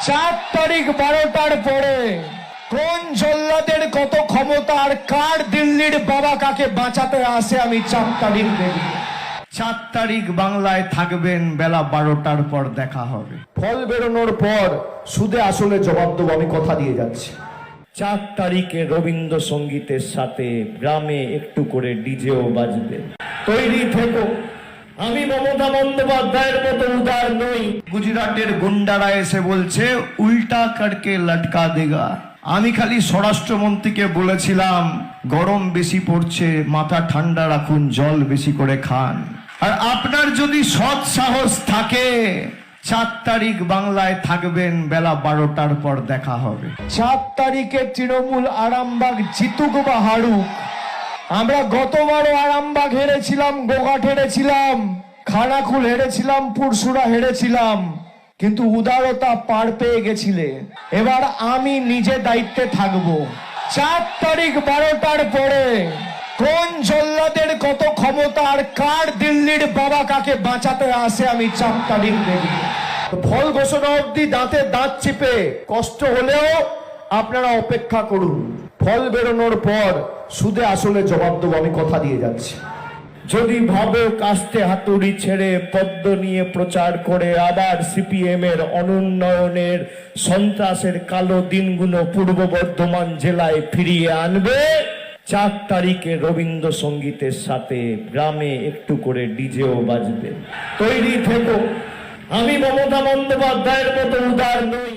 4 তারিখ 12টার পরে কোন জল্লাদের কত ক্ষমতা আর কার দিল্লির বাবা কাকে বাঁচাতে আসে আমি 4 তারিখ দেখব। 4 তারিখ বাংলায় থাকবেন, বেলা 12টার পর দেখা হবে। ফল বেরোনোর পর সুদে আসলে জবাব দেবো, আমি কথা দিয়ে যাচ্ছি। 4 তারিখে রবীন্দ্রসঙ্গীতের সাথে গ্রামে একটু করে ডিজেও বাজবে। তৈরি থেকো, আমি মমতা বন্দ্যোপাধ্যায়ের মতো উদার নই। গুজরাটের গুন্ডারা এসে বলছে উল্টা করকে লটকা দেগা। আমি খালি স্বরাষ্ট্রমন্ত্রীকে বলেছিলাম গরম বেশি পড়ছে, মাথা ঠান্ডা রাখুন, জল বেশি করে খান। আর আপনার যদি সৎ সাহস থাকে 4 তারিখ বাংলায় থাকবেন, বেলা 12টার পর দেখা হবে। 4 তারিখে তৃণমূল আরামবাগ জিতুক বা হারুক, আমরা গতবারও আরামবাগ হেরেছিলাম, গোঘাট হেরেছিলাম, খানাকুল হেরেছিলাম, পুরসুরা হেরেছিলাম, কিন্তু উদারতা পার পেয়ে গেছিলে। এবার আমি নিজে দায়িত্বে থাকবো। 4 তারিখ 12টার পরে কোন জল্লাদের কত ক্ষমতা আর কার দিল্লির বাবা কাকে বাঁচাতে আসে আমি 4 তারিখ দেখব। ফল ঘোষণা অবধি দাঁতে দাঁত চিপে কষ্ট হলেও আপনারা অপেক্ষা করুন। ফল বেরোনোর পর সুদে আসলে জবাব দেবো, আমি কথা দিয়ে যাচ্ছি। যদি ভাবে কাস্তে হাতুড়ি ছেড়ে পদ্ম নিয়ে প্রচার করে আবার সিপিএম এর অনুন্নয়নের সন্ত্রাসের কালো দিনগুলো পূর্ব বর্ধমান জেলায় ফিরিয়ে আনবে, 4 তারিখে রবীন্দ্রসঙ্গীতের সাথে গ্রামে একটু করে ডিজেও বাজবে। তৈরি থেকো, আমি মমতা বন্দ্যোপাধ্যায়ের মতো উদার নই।